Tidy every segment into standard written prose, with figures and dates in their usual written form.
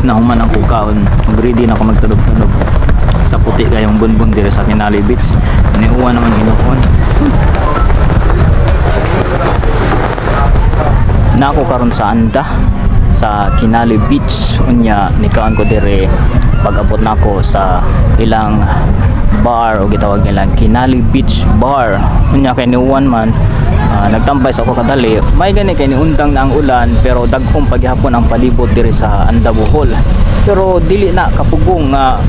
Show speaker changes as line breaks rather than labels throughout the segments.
Imbis na human ang kukaon, mag-ready na ako magtulog-tulog sa puti kayong bunbun dire sa Kinali Beach. Niuwan naman inuon. Na ako karon sa anda sa Kinali Beach, unya nikaon ko dire pag-abot na ako sa ilang bar o gitawag nilang Kinali Beach Bar. Unya kay niuwan man, nagtambay sa ako kadali. May gani kay niundang na ang ulan pero dagkong paghapon ang palibot dire sa Anda Bohol. Pero dili na kapugong nga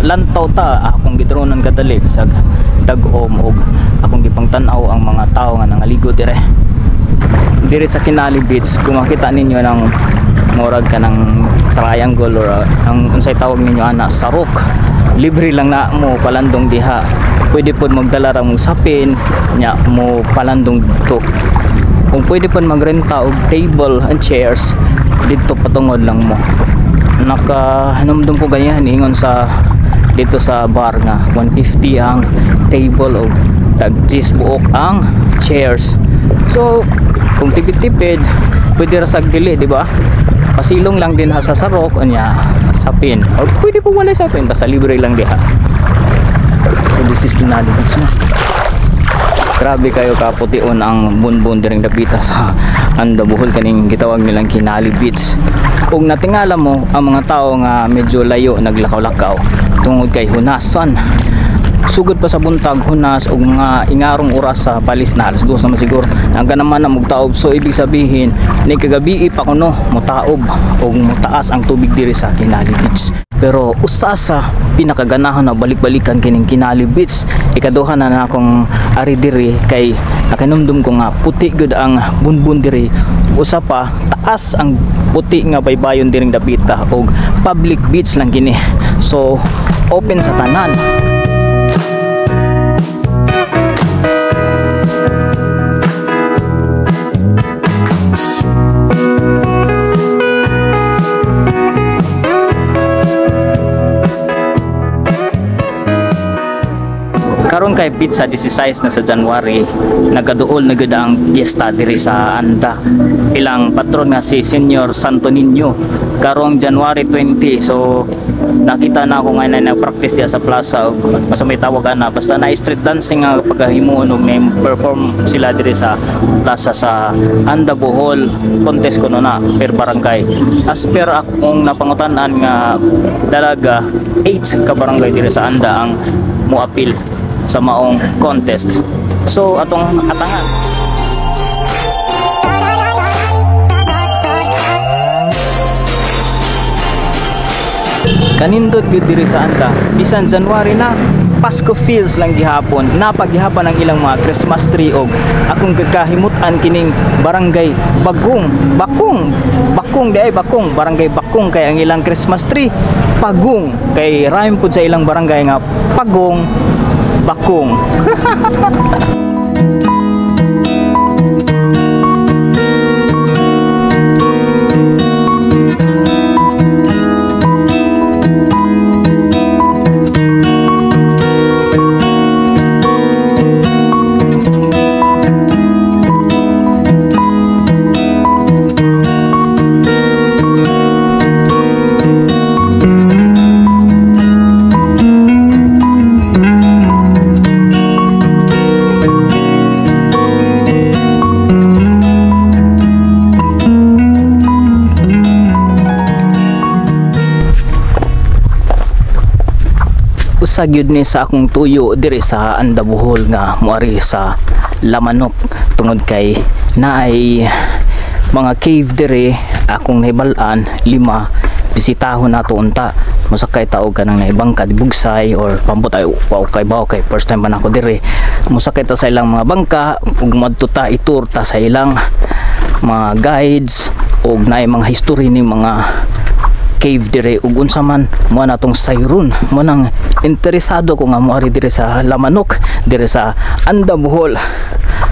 lantaw ta akong gidronan kadali bisag dagom og akong gipangtan-aw ang mga tao nga nangaligo dire sa Kinali Beach. Kung makita ninyo ng murag ka ng triangle or ang unsay tawag ninyo ana sarok, libre lang na mo palandong diha. Pwede po magdala ra mong sapin nya mo palandong dito. Kung pwede po magrenta og table and chairs dito patungod lang mo. Nakahanumdum ko ganyan ingon sa dito sa bar nga 150 ang table o tag 10 buok ang chairs. So kung tipid-tipid pwede ra sag dili, di ba? Pasilong lang din ha sa sarok anya sapin, or pwede po wala sapin basta libre lang diha. So this is Kinali Beach na. Grabe kayo kapution ang bunbun diring dapita sa Anda Bohol kaning gitawag nilang Kinali Beach. Kung natingala mo ang mga tao nga medyo layo naglakaw-lakaw tungod kay hunasan. Sugod pa sa buntag hunas og mga ingarong oras sa palis na alas 2 naman siguro hanggang naman na magtaob. So ibig sabihin ni kagabi pa kuno mutaob og mutaas ang tubig diri sa Kinali Beach. Pero usa sa pinakaganahan na balik-balikan kining Kinali Beach, ikaduha na akong ari diri kay nakanumdum ko nga puti gud ang bunbun diri. Usa pa taas ang puti nga baybayon diring dapita og public beach lang kini. So open sa tanan. Karon kay pizza 16 na sa January, nagaduol na gud ang piyesta diri sa Anda. Ilang patron nga si Senior Santo Niño karong January 20. So nakita na ako nga na practice diya sa plaza og basta may tawag na basta na street dancing nga pagkahimuon og may perform sila diri sa plaza sa Anda Bohol. Contest kuno na per barangay. As per akong napangutanan nga dalaga 8 ka barangay diri sa Anda ang moapil sa maong contest. So atong atangan kanindot gyud diri sa Anda. Bisan January na, Pasko feels lang gihapon. Napaghihapon ang ilang mga Christmas tree og akong kakahimutan kining barangay Bakong di ay Bakong, barangay Bakong kay ang ilang Christmas tree Pagong kay rhyme pud sa ilang barangay nga Pagong Bakong. Usa gyud ni sa akong tuyo diri sa Anda Bohol nga moari sa Lamanok tungod kay naay mga cave diri akong nahibal-an 5 bisitahon nato unta musakay taog kanang naibangka di Bugsay or pambutay wow kay first time pa nako diri musakay ta sa ilang mga bangka ug madto ta itur ta sa ilang mga guides ug naay mga history ni mga cave dire ug unsa man mo natong sayron mo nang interesado ko nga moari dire sa Lamanok dire sa Anda Bohol.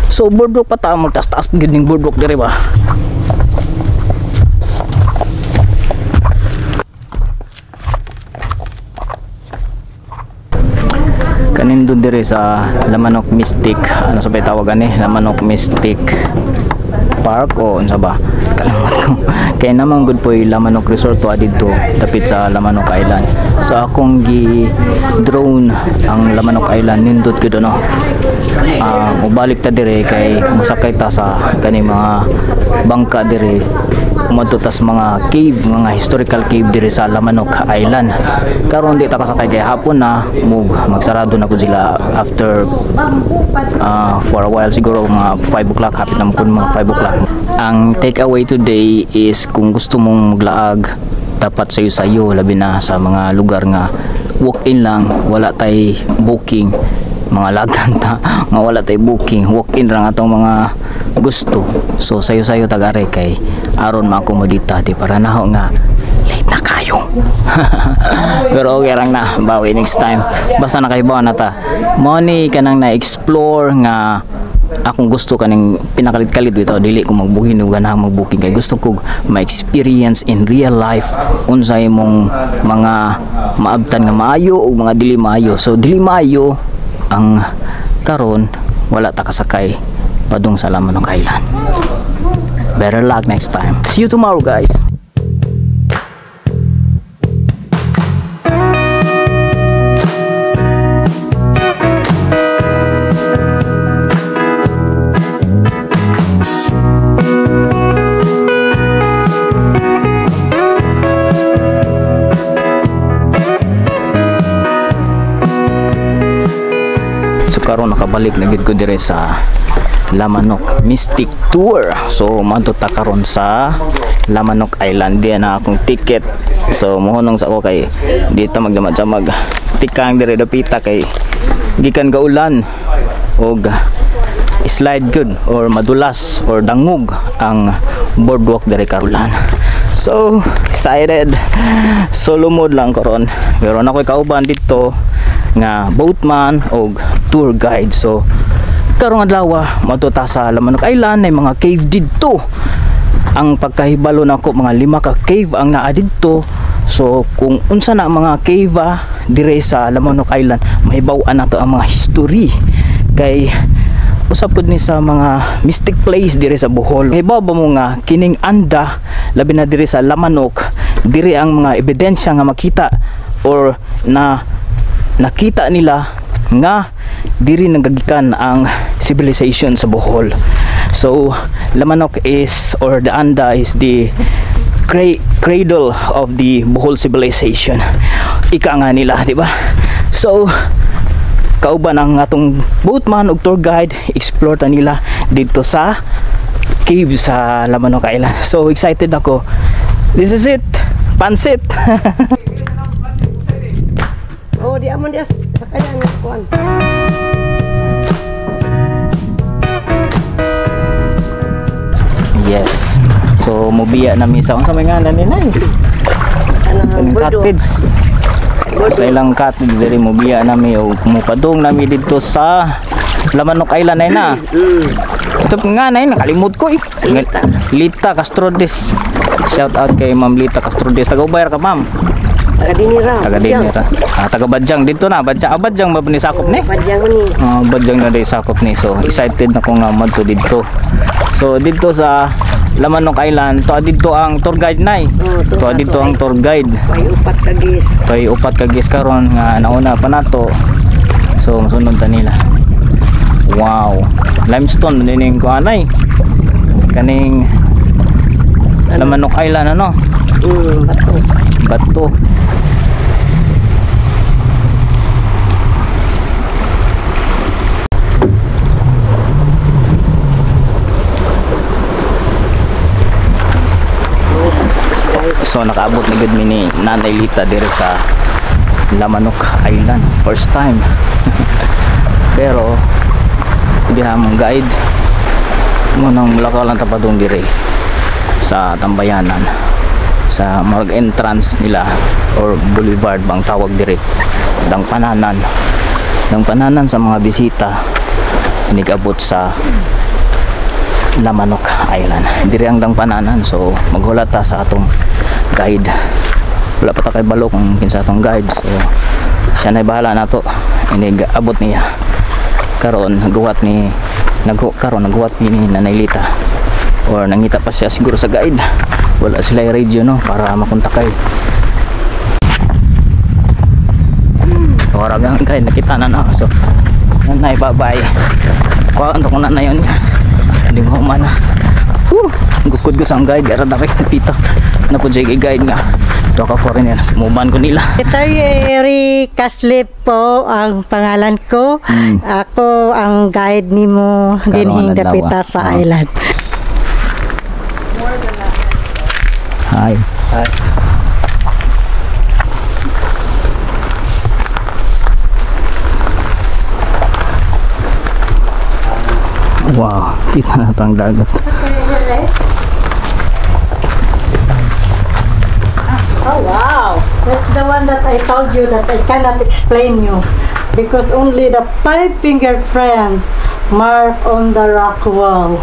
So boardwalk pa ta magtaas-taas gid ning boardwalk dire ba. Kanindon dire sa Lamanok Mystic ano sa bay tawagan ni Lamanok Mystic Park o unsa ba nakalimot ko. Kaya naman good po yung Lamanok Resort to dito dapit sa Lamanok Island. So akong gi-drone ang Lamanok Island nindot ko doon, no. Mubalik ta dire kay musakay ta sa kani mga bangka dire umadto tas mga cave, mga historical cave dire sa Lamanok Island. Karon di ta kasakay kay hapon na magsarado na ko sila after for a while, siguro mga 5 o'clock, hapit na mo mga 5 o'clock. Ang take away today is kung gusto mong maglaag dapat sayo labi na sa mga lugar nga walk-in lang, wala tay booking, mga lagan ta nga wala tay booking, walk-in lang atong mga gusto. So sayo tagare kay aron maakomodita di para naho nga late na kayo. Pero okay lang na, bawi next time. Basta nakaibaw na ta. Money kanang na-explore nga akong gusto kaning pinakalit-kalit bitaw, dili ko magbuhin o ganang magbooking kay gusto ko ma-experience in real life unsay mong mga maabtan nga maayo o mga dili maayo. So dili maayo ang karon, wala ta kasakay padung sa Lamanok Island. Better luck next time. See you tomorrow, guys. Karon nakabalik na gid ko dire sa Lamanok Mystic Tour. So manto ta karon sa Lamanok Island. Diyan na akong ticket. So mohonong sa ako kay dito magdamag-damag tikang dire dapita kay gikan gaulan og slide good or madulas or dangog ang boardwalk dire karulan. So excited. Solo mode lang karon. Pero na ko'y kauban dito nga boatman o tour guide. So karong adlaw matuta sa Lamanok Island na mga cave didto. Ang pagkahibalo nako mga 5 ka cave ang naa didto. So kung unsa na mga cave dire sa Lamanok Island, mahibaw-an nato ang mga history kay usab pud ni sa mga mystic place dire sa Bohol. Mahibaw ba mo nga kining anda labi na dire sa Lamanok, dire ang mga ebidensya nga makita or na nakita nila nga diri nagagikan ang civilization sa Bohol. So Lamanok is, or the anda is the cradle of the Bohol civilization. Ika nga nila, di ba? So kauban ang atong boatman ug tour guide, explore ta nila dito sa cave sa Lamanok Island. So excited ako. This is it. Pansit.
Oh, di aman dia sakayan ni kuan.
Yes. So mobiya na misa unsa may ngalan ni nay? Kanang cottage. Sa ilang cottage diri mobiya nami o mupadong nami dito sa Lamanok Island ay na. Ito nga nay nakalimot ko eh. Lita Castrodes. Shout out kay Ma'am Lita Castrodes. Taga-Ubayar ka, ma'am. Taga-Dinira. Taga-Badyang dito na. Badyang ba ni sakop ni?
Badyang ni.
Badyang na rin sakop ni. So excited na ko nga madto dito. So dito sa Lamanok Island, to dito ang tour guide nay. To dito ang tour guide.
May upat ka gis.
Toy upat ka gis karon nga nauna pa nato. So masunod ta nila. Wow. Limestone nining ko anay. Kaning Lamanok Island ano?
Bato.
Bato. So nakaabot na gud mi ni Nanay Lita dire sa Lamanok Island first time. Pero hindi hamong guide mo nang mulakaw lang tapadong dire sa tambayanan sa marg entrance nila or boulevard bang tawag dire, dangpananan sa mga bisita nigabot sa Lamanok Island dire ang dangpananan. So maghulata sa atong guide, wala pa ta kay balo kung kinsa atong guide, so siya na bahala nato. Inigabot niya karon naghuwat ni Nanay Lita or nangita pa siya siguro sa guide. Wala sila yung radio no para makontakay. Oragang guide nakita na na. So nanay bye-bye. Kuha ko na yun niya. Hindi mo umana. Gukod ko sa guide ara direct nakita. Na po jay guide nga. Ito ka foreigner, sumuban ko nila.
Terry Kaslip po ang pangalan ko. Ako ang guide nimo dinhing dapita sa island.
Hi. Hi. Wow, kita na ito ang dagat.
Oh wow, that's the one that I told you that I cannot explain you because only the 5-finger friend mark on the rock wall.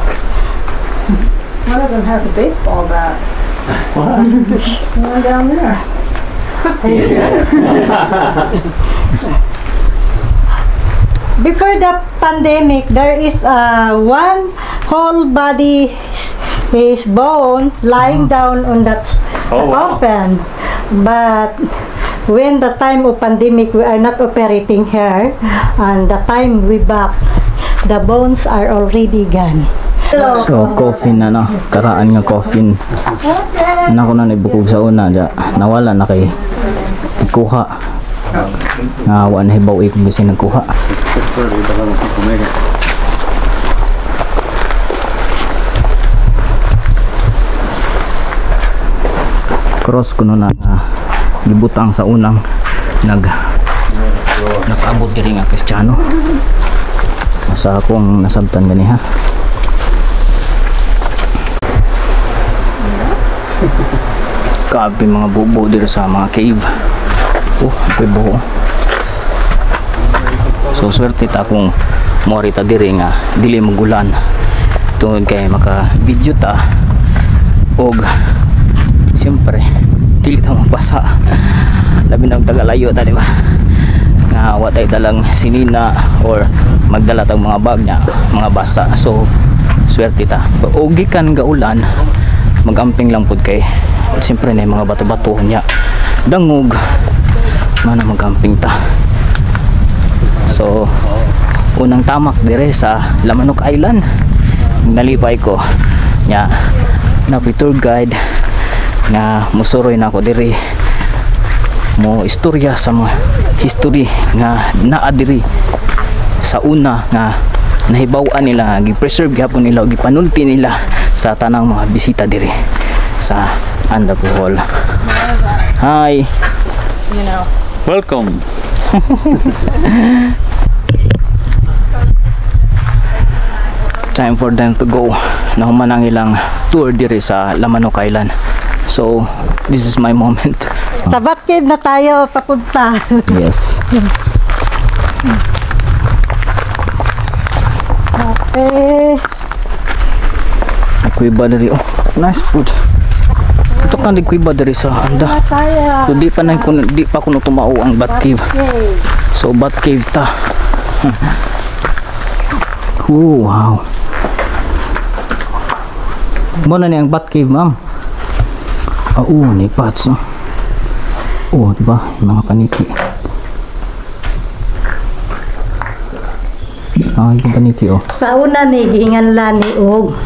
One of them has a baseball bat.
What?
One down there.
Before the pandemic, there is one whole body his bones lying down on that open. But when the time of pandemic, we are not operating here, and the time we back, the bones are already gone.
So, coffin na no. Karaan nga coffin. Nako na nibukog sa una. Nawala na kay ikuha. Nawa na hibaw kung kasi nagkuha. Cross ko na gibutang sa unang nakaabot diri nga Kristiyano. Sa akong nasabtan gani ha. Kabi mga bubo dito sa mga cave. Ako'y buho. So swerte ta kung morita diri nga dili magulan. Tungod kay maka video ta og siyempre dili ta mabasa. Labi na tagalayo ta di ba? Nga watay dalang sinina or magdala tag mga bag nya, mga basa. So swerte ta. Og gikan nga ulan magamping lang pud kay siyempre na mga bato-bato niya dangog mana magamping ta. So unang tamak dire sa Lamanok Island nalipay ko nya na tour guide nga musuroy na ako dire mo istorya sa mga history nga naa diri sa una nga nahibaw-an nila gi-preserve gyapon nila og gipanulti nila sa tanang mga bisita diri sa Anda Bohol. Hi.
You know.
Welcome. Time for them to go. Nahuman ang ilang tour diri sa Lamanok Island. So, this is my moment.
Sa Batcave na tayo papunta.
Yes.
Okay.
Kuiba diri. Oh, nice food. Ito kan di kuiba diri sa Anda. So, di pa kuno tumao ang Batcave. So Batcave ta. Wow. Muna ni ang Batcave, ma'am. Ni pots. Diba? Yung mga paniki. Yung paniki,
Sa una ni giinganlan ni og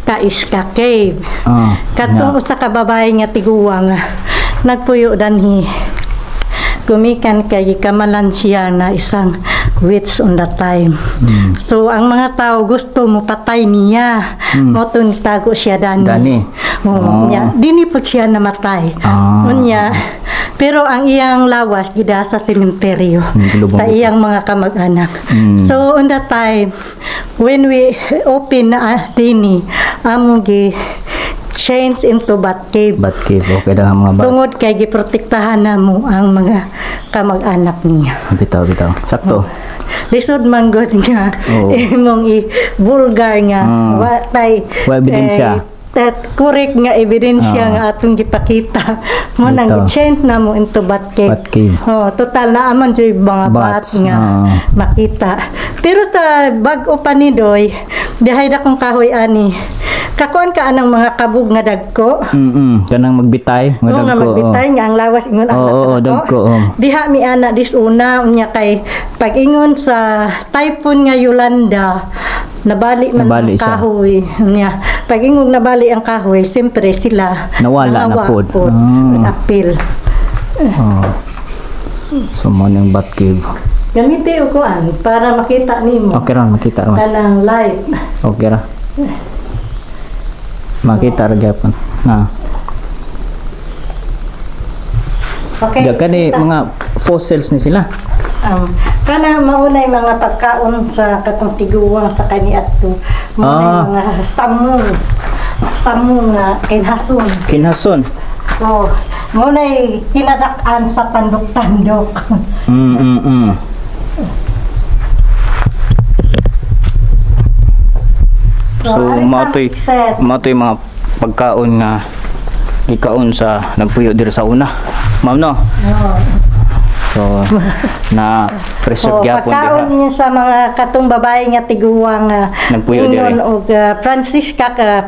Kaiska Cave. Katong usa ka babae nga tiguwang nagpuyo danhi. Gumikan kay kamalan siya na isang witch on that time. So ang mga tao gusto mo patay niya. Mo tun tago siya dani. Dini po siya namatay. Unya pero ang iyang lawas gida sa sementeryo. Ta iyang mga kamag-anak. So on that time when we open na dini among gi change into Batcave.
Batcave, okay na mga bat.
Tungod kay giprotektahan namo ang mga kamag-anak niya.
Bitaw. Sakto.
Lisod man god nga imong i-vulgar nga watay
ebidensya.
correct nga ebidensya nga atong gipakita mo nang
Ito.
change na mo into bat cave.
Bat cave.
Oh, total na aman joy mga bat
Bats,
nga makita. Pero sa bag-o pa ni Doy, dihay da kong kahoy ani. Kakuan ka anang mga kabog nga dagko.
Kanang magbitay,
Oo nga magbitay nga ang lawas ingon ang
Oo, dagko.
Diha mi ana dis una unya kay pag ingon sa typhoon nga Yolanda nabali man
Nabali
ang
siya.
kahoy unya pag ingon nabali ang kahoy siyempre sila
Nawala na pod.
apil.
So mo ning bat cave.
Gamiti ko an para makita nimo
Okay ra makita ra.
kanang light.
Okay ra. Makita ra gyapon. Na.
Okay.
Dagan ni mga fossils ni sila.
Kana maunay mga pagkaon sa katong tiguwang sa kaniadto. Maunay mga samong nga kinhason.
Kinhason.
So, maunay kinadak-an sa tandok-tandok.
So matoy mga pagkaon nga gikaon sa nagpuyo diri sa una. Ma'am no. So na preserve gyapon
pagkaon
diha.
niya sa mga katong babae nga tiguwang
Nagpuyo diri.
og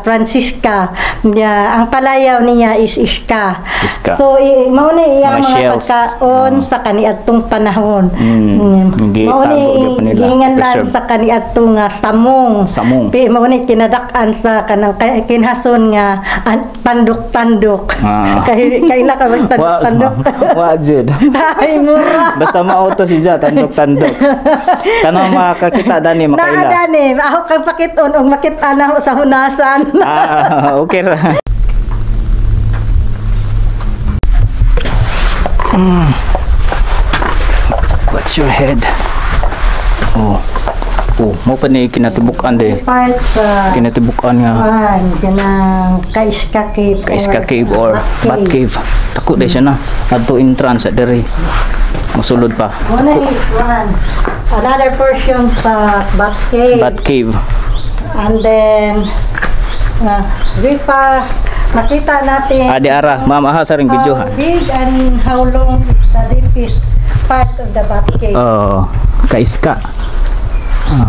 Francisca niya ang palayaw niya is Iska.
Iska.
So mauna iyang
Mga
mga
shells.
pagkaon sa kaniadtong panahon.
Hindi
Mauna
tago gyapon nila.
ginganlan
Preserve.
sa kaniadtong samong.
Samong.
Mauna kinadak-an sa kanang kinhason nga tandok-tandok. Kaila ka bang tandok-tandok.
Wa jud.
Ay mura.
Basta maauto si Ja tandok-tandok. Kanang makakita dani makaila.
Naadani, ako kang pakiton og makita na ako sa hunasan.
Okay ra. What's your head? Mo pa ni kinatibukan de.
Part sa
Kinatibukan nga
kanang Kaiska Cave.
Kaiska Cave or Bat Cave. Tako de siya na. Adto entrance at diri. Masulod pa.
Muna is one. Another portion sa Bat Cave.
Bat Cave.
And then, we pa makita natin
Adi ara, ma'am aha sa ring video ha.
how big and how long the deepest part of the Bat Cave.
Kaiska.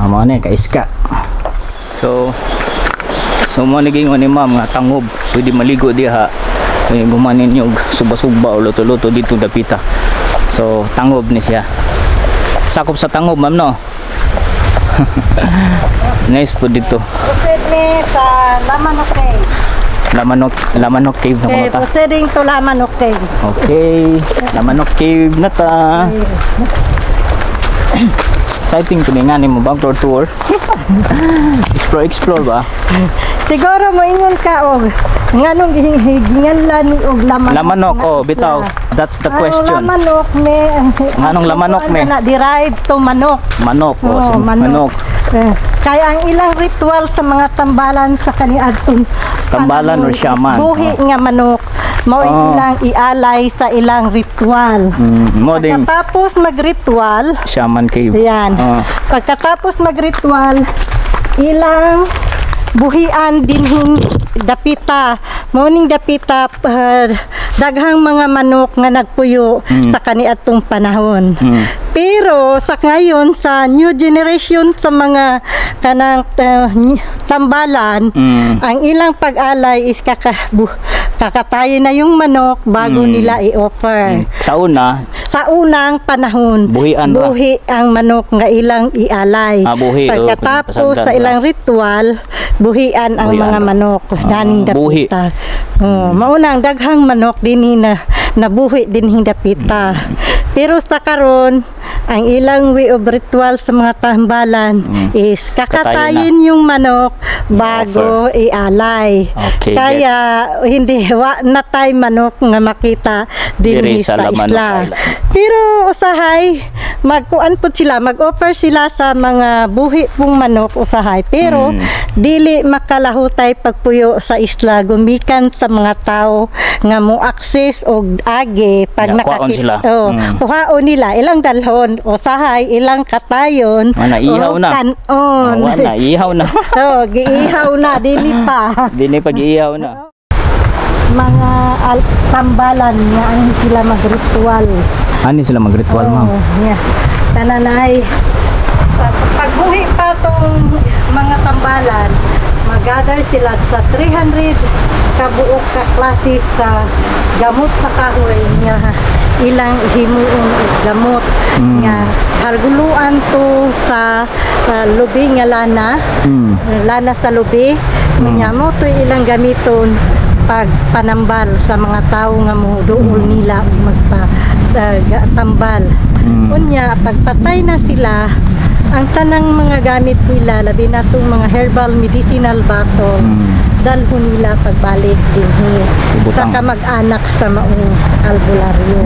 Mo ni kaiska. So mo naging ni ma'am nga tangob, pwede maligo diha. Kaya gumanin niyo suba-suba o luto-luto dito dapita. So tangob ni siya. Sakop sa tangob ma'am no. Nice po dito.
Proceed me sa Lamanok Cave.
Lamanok Cave na
Okay,
mga ta.
proceeding to Lamanok Cave.
Okay, Lamanok Cave na ta. Exciting to nga ni mo bang tour. Explore ba?
Siguro mo ingon ka og nganong gihinganlan ni og lamanok.
Lamanok,
nga
bitaw.
isla.
That's the
Ang
question.
lamanok me.
Nganong lamanok me?
Na derive to manok.
Manok,
Oo,
manok.
Kaya ang ilang ritual sa mga tambalan sa kaniadtong
Tambalan or
panahon is
shaman?
buhi nga manok. Mao ilang ialay sa ilang ritual.
Mo ding
Pagkatapos mag-ritual,
Shaman Cave.
yan. Pagkatapos mag-ritual, ilang buhian dinhing dapita. Morning dapita, daghang mga manok nga nagpuyo sa kaniadtong panahon. Pero sa ngayon sa new generation sa mga kanang tambalan, ang ilang pag-alay is kakatayin na yung manok bago nila i-offer.
Sa una,
Sa unang panahon,
Buhian ra.
buhi ang manok nga ilang ialay.
Buhi,
Pagkatapos
pasagdan
sa
ra.
ilang ritual, buhian ang
Buhian
mga
ra.
manok. Daning
buhi.
dapita. Mauna ang daghang manok dinhi na nabuhi dinhing dapita. Pero sa karon, ang ilang way of ritual sa mga tambalan is kakatayin yung manok bago ialay.
Okay,
Kaya hindi wa na tay manok nga makita dinhi
Diri sa
sa
Lamanok
isla.
Island.
Pero usahay magkuan pud sila, mag-offer sila sa mga buhi pong manok usahay. Pero dili makalahutay pagpuyo sa isla gumikan sa mga tao nga mo access og agi pag
Ya, kuhaon sila.
Kuhaon nila ilang dalhon usahay ilang katayon.
Ihaw na.
Kanon.
Wala, ihaw na.
Giihaw na dili pa.
Dili pag-ihaw na.
Mga tambalan nga ang sila mag-ritual.
Ano sila mag-ritual, ma'am?
Yeah. Tananay. Pagbuhi pa tong mga tambalan, mag-gather sila sa 300 kabuok ka klase sa gamot sa kahoy nga ilang himuon og gamot nga harguluan to sa lubi nga lana. Lana sa lubi. Nga mo to ilang gamiton pag panambal sa mga tao nga mo duol nila magpa-tambal. Unya pagpatay na sila, ang tanang mga gamit nila labi na tong mga herbal medicinal bottle dalhon nila pagbalik dinhi sa kamag-anak sa maong albularyo.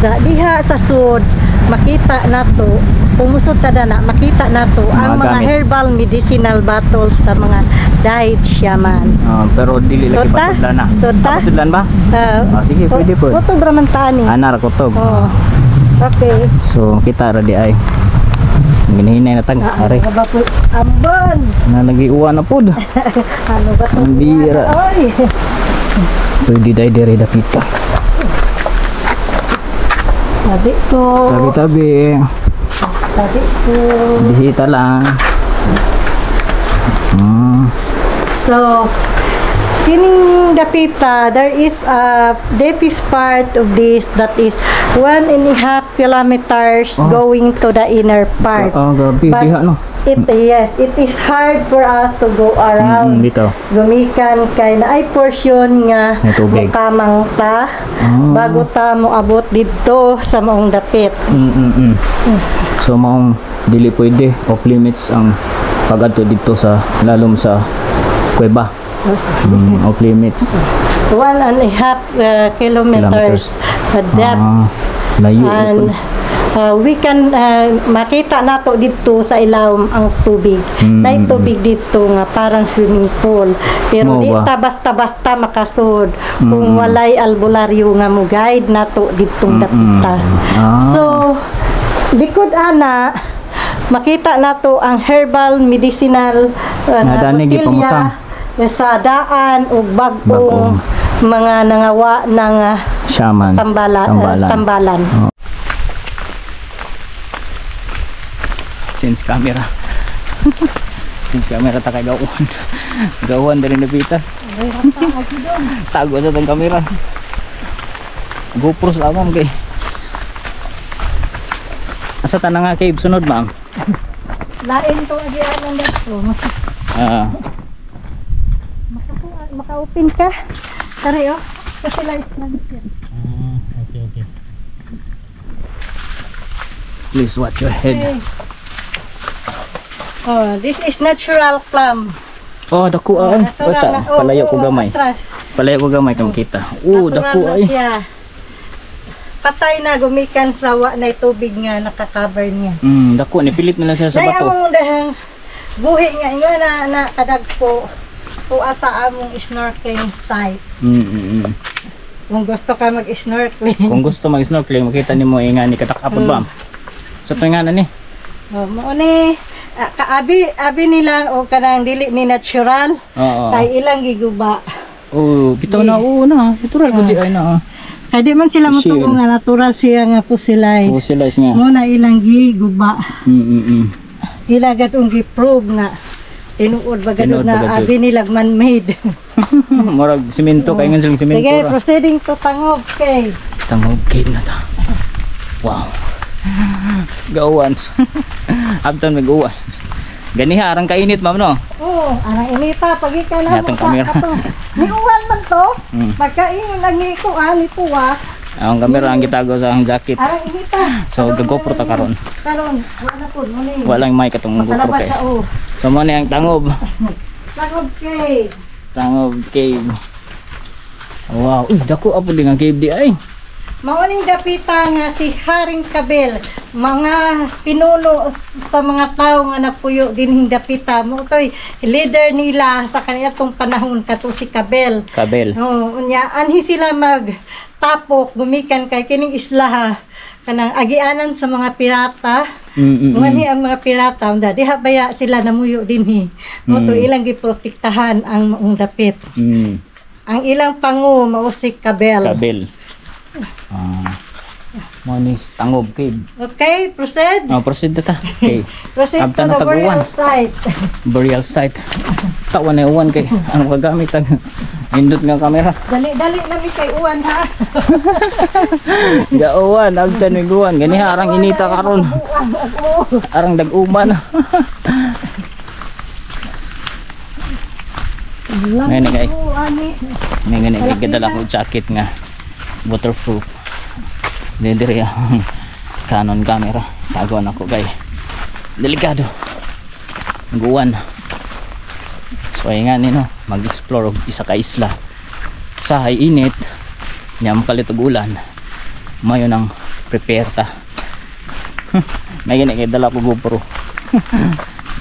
Diha sa sud makita nato pumusod ta na makita nato ang mga herbal medicinal bottles sa mga diet shaman.
Pero dili lagi pasudlan na. Pasudlan ba? Sige, pwede po.
Kutob raman tani.
Anar kutob.
Okay.
So kita ra di ay. Ginihinay na tag are.
Ambon.
Na nagiuwa na pod.
Ano ba to?
Ang bira.
Oy.
Pwede dai dire dapita.
Sabi ko.
Tabi-tabi.
Sabi ko.
Bisita lang.
So, kining dapita, there is a deepest part of this that is 1.5 kilometers going to the inner part.
Gabi diha no.
Yes, it is hard for us to go around.
Dito.
Gumikan kay na ay portion nga mukamang ta bago ta mo abot dito sa maong dapit.
So maong dili pwede off limits ang pag-adto dito sa lalom sa kuweba. Off limits.
1.5 kilometers depth.
Layo.
And we can makita nato dito sa ilawom ang tubig. May tubig dito nga parang swimming pool. Pero di ta basta-basta makasud kung walay albularyo nga mo guide nato ditong dapita. So likod ana makita nato ang herbal medicinal botilya sa daan ug bag-ong mga nangawa ng
shaman
tambalan.
Change camera. Change camera ta kay gawan. Gawan diri napita. Tago sa tong camera. GoPro sa amam kay. Asa ta na nga cave sunod, ma'am?
Lain to agian dito. Maka-open ka. Tari kasi light lang siya.
Okay. Please watch your head.
This is natural plum.
Dako ay. Palayo ko gamay. Palayo ko gamay kung kita. Dako ay. Patay na gumikan sa wa na tubig nga naka-cover niya. Dako ni pilit na lang siya sa bato. Nay among dahang buhi nga na kadagpo. Ata among snorkeling site. Kung gusto ka mag-snorkeling. Kung gusto mag-snorkeling, makita nimo nga ni katakapod ba? Sa tuwing nga ni. Mao ni abi nila o kanang dili ni natural. Kay ilang giguba. Bitaw na natural gudi ay na. Kay di man sila motuong nga natural siya nga fossilized. Fossilized nga. Mo na ilang giguba. Ila gatong gi-prove nga tinuod ba gano'n na abi nilag man-made. Murag simento kay nga silang simento. Sige, proceeding to Tangob Cave. Tangob Cave na ta. Wow. Gawan. Abtan mag-uwan. Ganiha arang kainit, ma'am, no? Arang inita pagi ka na mo sa niuwan man to. Pagkain lang ni kuan ito ang kamera ang gitago sa ang jacket. Arang inita. So GoPro ta karon. Wala pud mo ni. Wala may katong GoPro kay. So mo ni ang Tangob. Tangob Cave. Wow, dako apo din ang cave di ay.
Mauning dapita nga si Haring Kabel, mga pinuno sa mga tao nga napuyo din dapita mo toy leader nila sa kaniyang panahon kato si Kabel.
Kabel.
Unya anhi sila magtapok gumikan kay kining isla kanang agianan sa mga pirata. Ngani ang mga pirata unda diha baya sila namuyo dinhi. Mo to ilang giprotektahan ang maong dapit. Ang ilang pangu mao si Kabel.
Kabel. Mo ni Tangob Cave.
Okay, proceed.
Proceed ta. Okay.
Proceed
Abta
to
na
the
tag-uwan.
burial site.
Burial site. Tawan na uwan kay ano kagamit ang indot nga kamera.
Dali na mi kay uwan ha.
Gauwan, abta ni guwan. Gani arang inita karon. Arang dag-uman. Ngayon na kay. Ngayon na kay gadala ko jacket nga waterproof. Dili ang Canon camera. Taguan ako kay delikado. Guwan. So ay nga nino mag-explore og isa ka isla. Sa hay init nya makalitog ulan. Mayo nang prepare ta. May gani kay dala ko GoPro.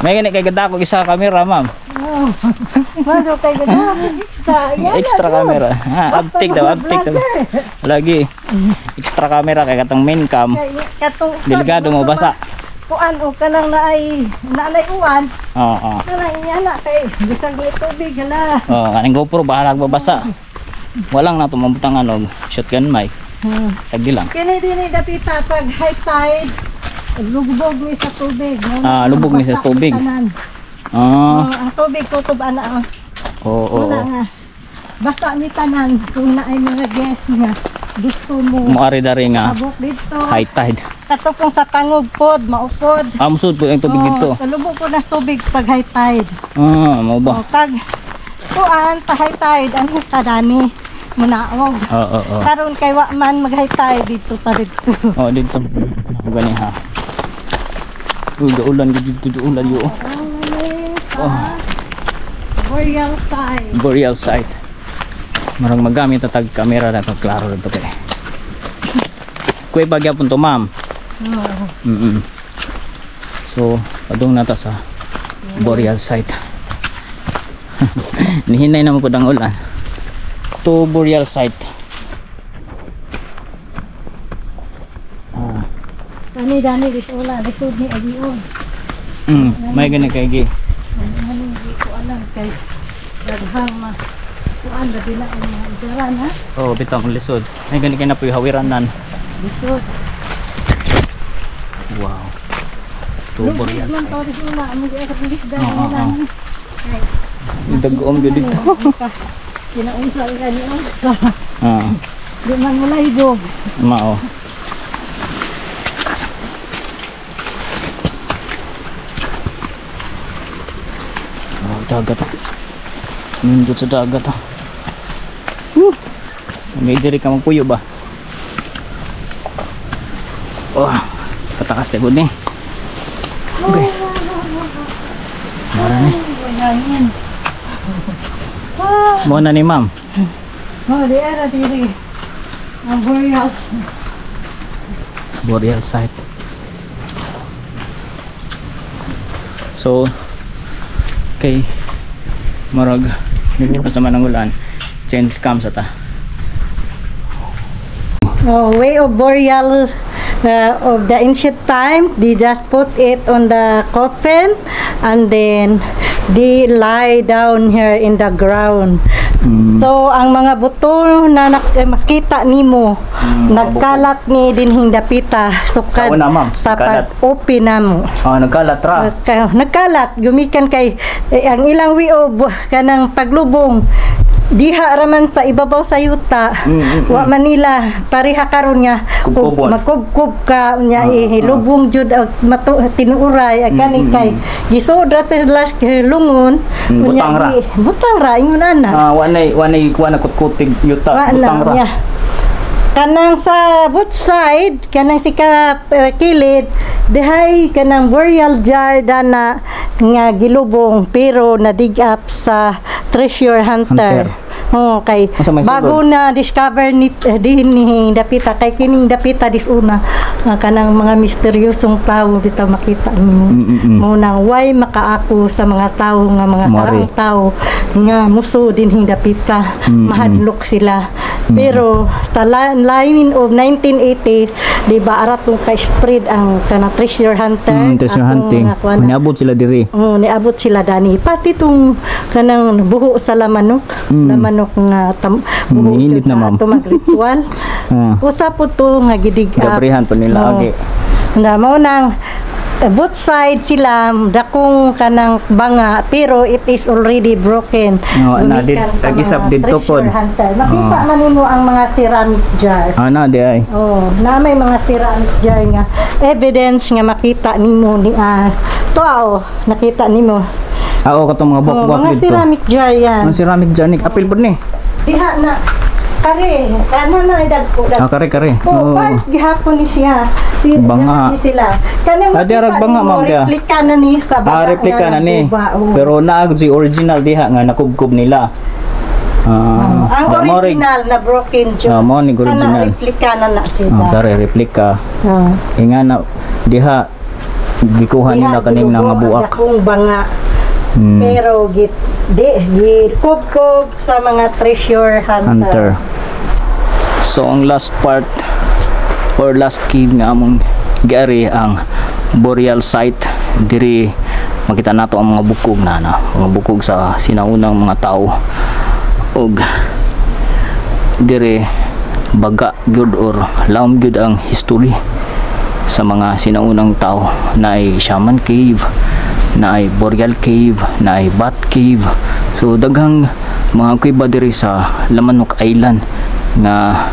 May gani kay gada ko isa camera, ma'am.
Mado kay gada.
Extra camera. Uptake daw. Lagi. Extra camera kay katong main cam. Delikado mo basa.
Kuan o kanang naay uwan.
Oo.
Kanang iana kay bisag may tubig hala.
Kaning GoPro bahala magbabasa. Walang na tumambutang ano, shotgun mic. Sagdi lang.
Kini dinhi dapita pag high tide. Lubog ni sa tubig.
Lubog ni sa tubig.
Ang tubig kutob ana.
Oo.
Nga. Basta ni tanan kung naay mga guest nga gusto mo.
Moari dari nga
Abok dito.
high tide.
Katupong sa tangog pod, maupod.
Musud po ang tubig dito.
Kalubog po na tubig pag high tide.
Mo ba?
Pag kuan sa high tide ang kadani munaog.
Oo.
Karon kay wa man mag high tide dito ta dito.
Dito. Gani ha. Gaulan dito ulan yo.
Burial site.
Burial site. Marang magamit tag camera na to klaro dito kay. Kuy bagya punto ma'am. So, padung na ta sa burial site. Nihinay na mo pud ang ulan. To burial site.
Dani dito ulan, lisod ni agion.
May gani kay gi.
Hindi ko alam kay daghang kuan da dila ang mga idaran ha.
Bitang lisod. May gani kay na puy hawiranan.
Lisod.
Wow. To burial
Man
site.
to dito na mo di ka bilis dahil
Dagom gyud dito.
Kinaunsa ka ni
Di
man mo laibog.
Mao. Dagat. Nindot sa dagat. May diri ka magpuyo ba? Katakas tayo ni. Okay. Marami. Muna ni ma'am.
Di era diri. Ang
Burial site. So, okay. Marag. Nilipas naman ang ulan. Change comes ata.
Way of burial of the ancient time, they just put it on the coffin and then they lie down here in the ground. So ang mga buto na makita nimo nagkalat ni dinhing dapita sukad
Sa una, ma'am?
sa
Kalat?
pag-open namo.
Nagkalat ra.
Nagkalat gumikan kay ang ilang wiob kanang paglubong diha raman sa ibabaw sa yuta. Wa Manila pareha karon nga
Kubkubon.
magkubkub ka nya hilubong jud tinuuray kani kay gisudra sa last lungon
Butang ra.
Butang ra ingon ana.
Wanay kutkutig yuta. Butang ra.
Kanang sa both side kanang si kilid dihay kanang burial jar dana nga gilubong pero na dig up sa treasure hunter. Oh, kay
Asa may
bago na discover ni ni dapita kay kining dapita disuna kanang mga misteryosong tawo bitaw makita nimo. Mo nang why makaako sa mga tawo nga mga
Mari.
karaang tawo nga muso din hing dapita mahadlok sila. Pero sa line of 1980 di ba arat kung ka-spread ang kana treasure hunter.
Treasure
atong
hunting.
mga kuwan.
Niabot sila diri.
Niabot sila dani pati tong kanang buho sa lamanok lamanok nga buho
Init
jud
na,
sa
ma'am.
ato mag-ritual usa po to nga gidig
Gabrihan pa nila agi.
na mao nang both side sila dakong kanang banga pero it is already broken.
Na
Gumikan sa
gisap
mga
didto pod.
treasure hunter. Makita man nimo ang mga ceramic jar.
Ana di ay.
Oh, na may mga ceramic jar nga evidence nga makita nimo ni nakita nimo.
Oo katong mga buwak-buwak
mga
dito.
ceramic jar yan.
Ang ceramic jar ni apil pod ni.
Diha na kare na dagko
Kare.
Oh, part gihapon ni siya.
Banga.
Ni sila. Kanang
Adi arag banga, ma'am, dia.
replika na ni sa baga.
Replika na ni.
Pero
Pero naag si original diha nga nakubkob nila.
ang original na broken jud.
mo ni original.
Kanang replika na sila.
Kare replika.
Ah.
Inga na diha gikuha nila kaning nga buak.
Akong banga. Pero git kubkob sa mga treasure hunter.
So ang last part or last cave nga among gari ang burial site diri makita nato ang mga bukog mga bukog sa sinaunang mga tao og diri baga gyud or laom gyud ang history sa mga sinaunang tao na ay shaman cave na ay burial cave na ay bat cave. So daghang mga kuiba diri sa Lamanok Island nga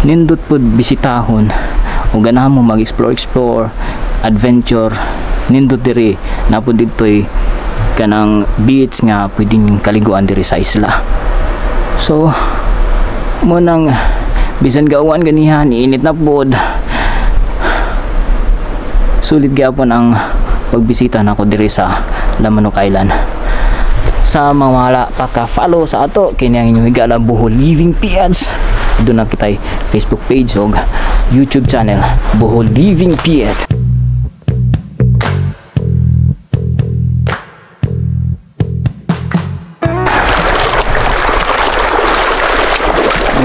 nindot pud bisitahon o ganahan mo mag-explore adventure nindot diri na pud ditoy kanang beach nga pwedeng kaliguan diri sa isla. So mo nang bisan gaawan ganihan init na pud sulit gyapon ang pagbisita nako diri sa Lamanok Island. Sa mga wala pa ka-follow sa ato kini ang inyong higala Bohol Living PH. Doon na kitay Facebook page o YouTube channel Bohol Living PH.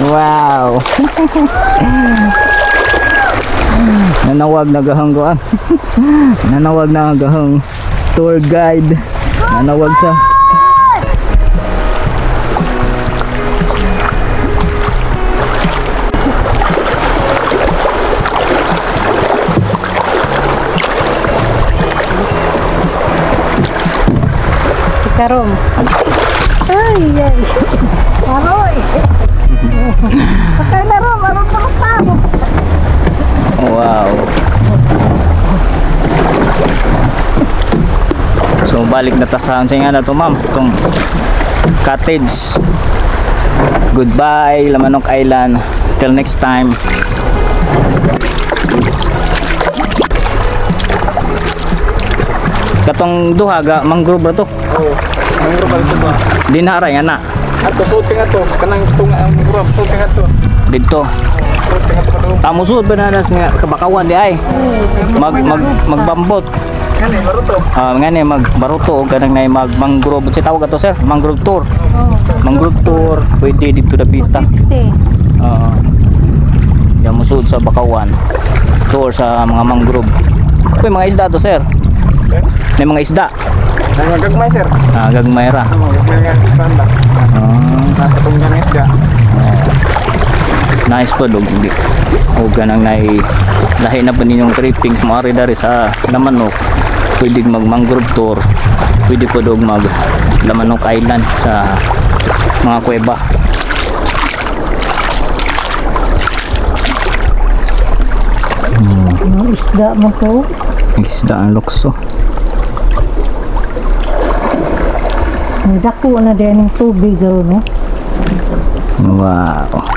Wow. Nanawag na gahanggoan. Nanawag na gahang tour guide. Nanawag sa
Karom. Ay. Aroy. Pakay na ro, marunong na tao.
wow. So balik na tasahan sa nga na to ma'am. Itong cottage. Goodbye Lamanok Island. Till next time. Katong duha ga mangrove ba to?
Oo, mangrove ba ito ba?
Di na aray ana.
Ato, suting ato, kanang tunga ang mangrove, suting ato.
Dito.
Suting ato doon.
Musud ba na nga kabakawan di ay. Magbambot.
Kani, baro to.
Ngani magbaruto og kanang nay mangrove si tawag ato sir, mangrove tour. Mangrove tour pwede dito dapita. Yan musud sa Bakawan. Tour sa mga mangrove. May mga isda to sir. May mga isda.
Nagagmay, sir.
Gagmay ra.
Gagmay nga, banda. Nasa itong ganang isda.
Nice po dog. O ganang nay lahi na pa ninyong tripping maari dari sa Lamanok. Pwede mag-mangrove tour. Pwede po dog mag Lamanok Island sa mga kuweba.
Isda mo ko.
Isda ang lukso.
Dako na din ng tubig no.
Wow.